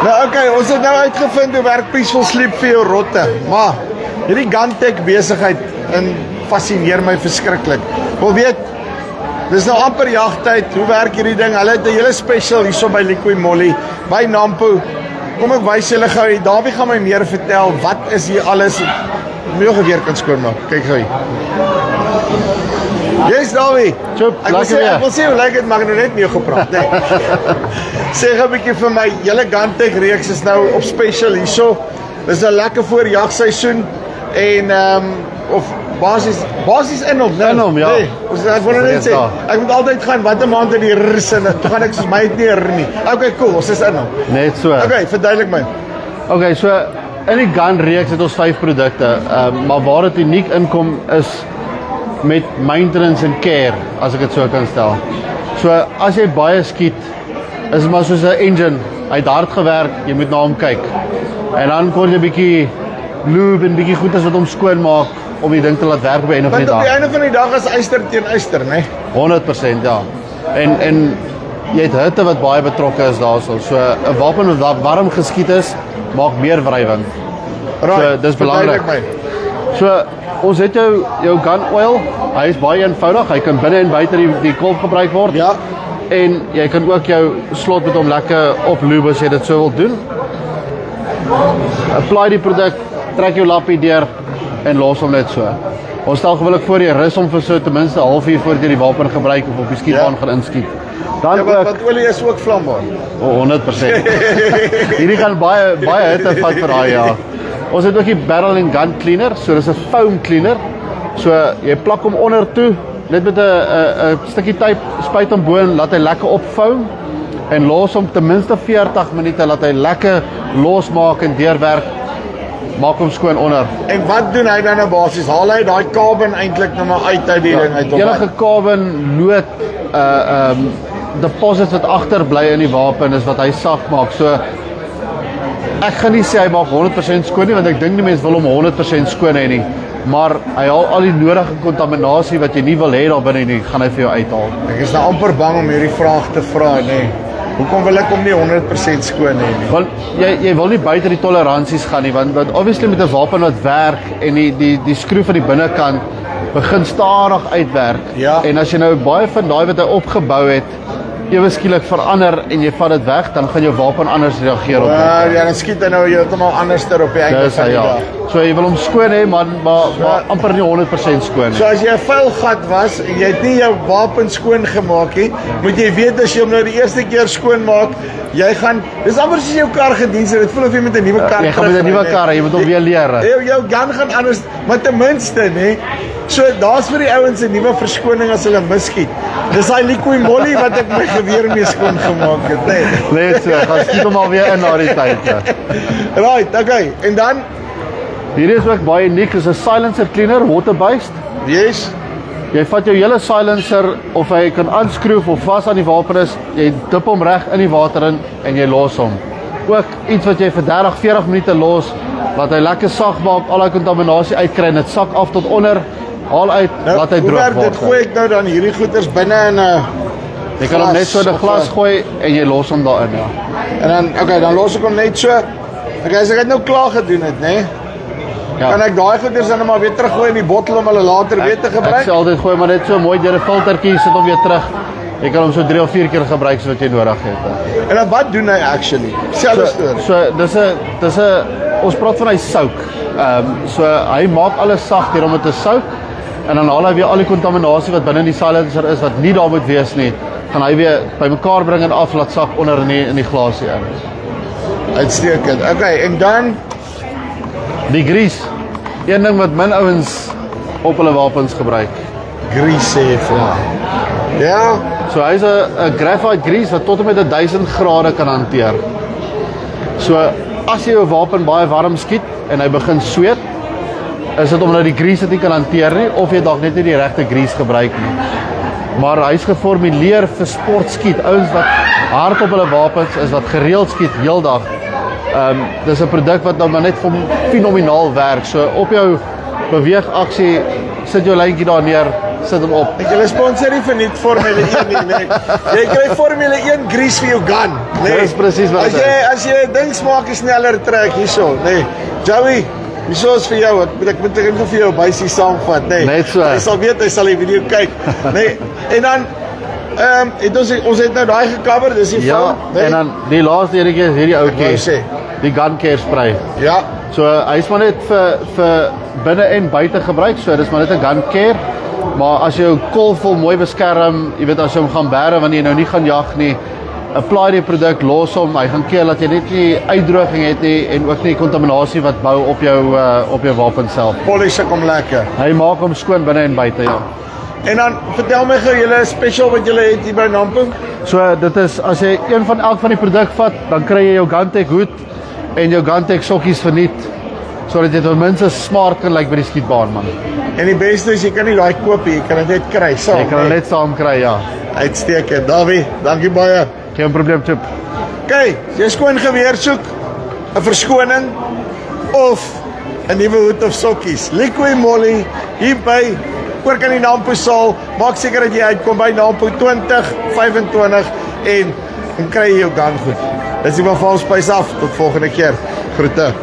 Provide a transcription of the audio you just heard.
Nou oké, ons het nou uitgevind hoe werk Peaceful Sleep vir jou rotte. Maar hierdie Guntech besigheid fascineer my verskriklik. Wil weet, dis nou amper jagtyd. Hoe werk hierdie ding? Hulle het 'n hele special hierso by Liqui Moly, by Nampo. Kom ek wys julle gou. Dawie gaan my meer vertel wat is hier alles. Moet jy geweer kan skoonmaak. Kyk gou hier. Yes, Dawie. Ek wil sê hoe lyk dit, maar ek het net nie gepraat nie. Sê gou 'n bietjie vir my, julle Guntech reeks is nou op special hierso. Dis 'n lekker voorjagseisoen en of basies in hom, ja. Nee, ek wil net sê, ek moet altyd gaan watter maand in die rus en toe gaan ek soos my het nie nie. Okay, cool, ons is in hom. Net so. Okay, verduidelik my. Okay, so in die gun reeks het ons 5 produkte, maar waar dit uniek inkom is met maintenance en care, as ek dit so kan stel. So as jy baie skiet, is maar soos 'n engine, hy het hard gewerk, jy moet na hom kyk. En dan kon jy 'n bietjie lube en bietjie goeders wat hom skoon maak om die ding te laat werk by einde van die dag. Want op die einde van die dag is yster teen yster, né? 100%, ja. En jy het hitte wat baie betrokke is daarso. So 'n wapen wat warm geskiet is, maak meer wrywing. So dis belangrik. So ons het jou gun oil, hy is baie eenvoudig, hy kan binne en buite die kolf gebruik word. Ja. En jy kan ook jou slot met hom lekker oplube as jy dit so wil doen. Apply die produk, trek jou lappie deur en los hom net so. Ons stel gewoonlik voor jy rus hom vir so ten minste 'n halfuur voordat jy die wapen gebruik of op die skietbaan gaan inskiet. Dan ja, want olie is ook vlambaar. 100%. Hierdie gaan baie hitte vat vir daai ja. Ons het ook die barrel and gun cleaner, so dis 'n foam cleaner. So jy plak hom onder toe, net met 'n stukkie tape, spuit hom bo en laat hy lekker opvou en los hom ten minste 40 minute laat hy lekker losmaak en deurwerk. Maak hom skoon onder. En wat doen hy dan nou basies? Haal hy daai carbon eintlik nou maar uit die ding uit op. Enige carbon lood deposits wat agterbly in die wapen is wat hy sag maak. So ek gaan nie sê hy maak 100% skoon nie, want ek dink die mense wil hom 100% skoon hê nie. Maar hy haal al die nodige kontaminasie wat jy nie wil hê daar binne nie, gaan hy vir jou uithaal. Ek is nou amper bang om hierdie vraag te vra, nee. Hoekom wil ek hom nie 100% skoon hê nie? Want jy wil nie buite die toleransies gaan nie, want obviously met 'n wapen wat werk en die skroef van die binnekant begin stadig uitwerk. Ja. En as jy nou baie van daai wat hy opgebou het ewe skielik verander en jy vat dit weg, dan gaan jou wapen anders reageer op dit. Ja, dan skiet hy nou heeltemal anderster op die einde van die dag. So jy wil hom skoon hê, maar amper nie 100% skoon nie. So as jy 'n vuil gat was en jy het nie jou wapen skoon gemaak nie, moet jy weet as jy hom nou die eerste keer skoon maak, jy gaan, dis amper soos jou kar gediens het, dit voel of jy met 'n nuwe kar jy gaan met 'n nuwe kar, jy moet hom weer leer. Jou gun gaan anders, maar ten minste, nê. So daar's vir die ouens 'n nuwe verskoning as hulle misskiet. Dis daai Liqui Moly wat ek my geweer mee skoon gemaak het, nê. Net so, gaan skiet hom al weer in na die tyd. Right, okay. En dan hierdie is ook baie uniek, is 'n silencer cleaner, water based. Yes. Jy vat jou hele silencer of hy kan aanskroef of vas aan die wapen is, jy dip hom reg in die water in en jy los hom. Ook iets wat jy vir 30-40 minute los, laat hy lekker sag maak, al die kontaminasie uitkry en dit sak af tot onder, haal uit, nou, laat hy droog word. Dit gooi ek nou dan hierdie goeders binne in 'n jy kan hom net so in 'n glas gooi en jy los hom daarin, ja. En dan okay, dan los ek hom net so. Okay, as ek dit nou klaar gedoen het, nê? Ja. Kan ek daai goeders dan maar weer teruggooi in die bottel om hulle later weer te gebruik? Ek sê altyd gooi maar net so mooi deur 'n filtertjie, sit hom weer terug. Jy kan hom so 3 of 4 keer gebruik soos wat jy nodig het. En dan wat doen hy actually? Selfde storie. So dis 'n ons praat van hy soak. So hy maak alles sag deur om dit te soak en dan haal hy weer al die kontaminasie wat binne in die silencer is wat nie daar moet wees nie, gaan hy weer bymekaar bring en af laat sak onder in die glasie in. Uitstekend. Okay, en dan die grease. Een ding wat min ouens op hulle wapens gebruik. Grease sê vir my. Ja. So hy's 'n graphite grease wat tot en met 1000 grade kan hanteer. So as jy jou wapen baie warm skiet en hy begin sweet, is dit omdat die grease dit nie kan hanteer nie of jy dalk net nie die regte grease gebruik nie. Maar hy's geformuleer vir sportskiet, ouens wat hard op hulle wapens is, wat gereeld skiet heeldag. Dis 'n produk wat nou maar net fenomenaal werk. So op jou beweegaksie sit jou lyntjie daar neer, sit hom op. Ek julle sponsor nie vir nie Formule 1 nie, nee. Jy kry Formule 1 grease vir jou gun, nee. Dis presies wat as jy 'n ding smaak jy sneller trek hierso, nee. Joey, hierso is vir jou. Ek moet net vir jou bysie saamvat, nee. Net so. Jy sal weet hy sal die video kyk. Nee. En dan ons het nou daai gecover, dis die Ja, nee. en dan die laaste enetjie is hierdie wou ouetjie. sê. Die gun care spray. Ja. So hy's maar net vir binne en buite gebruik. So dis maar net 'n gun care. Maar as jy jou kolfvol mooi beskerm, jy weet as jy hom gaan bære wanneer jy nou nie gaan jag nie, apply die produk, los hom, hy gaan keer dat jy net nie uitdroging het nie en ook nie kontaminasie wat bou op jou wapen self. Polish kom lekker. Hy maak hom skoon binne en buite, ja. En dan vertel my gou julle special wat julle het hier by Nampo. So dit is as jy een van elk van die produk vat, dan kry jy jou Gun-Tech hoed en jou Gun-Tech sokkies verniet sodat jy ten minste smart kan lyk by die skietbaan, man. En die beste is jy kan nie daai koop nie, jy kan dit net kry saam. Jy kan hom net saam kry, ja. Uitstekend. Davie, dankie baie. Geen probleem, Chip. Kyk, jy skoon geweer soek, 'n verskoning of 'n nuwe hoed of sokkies. Liquid Molly hier by oor kan die Nampo saal. Maak seker dat jy uitkom by Nampo 2025 en kry jy jou gun goed. Dis die van Valspys af. Tot volgende keer. Groete.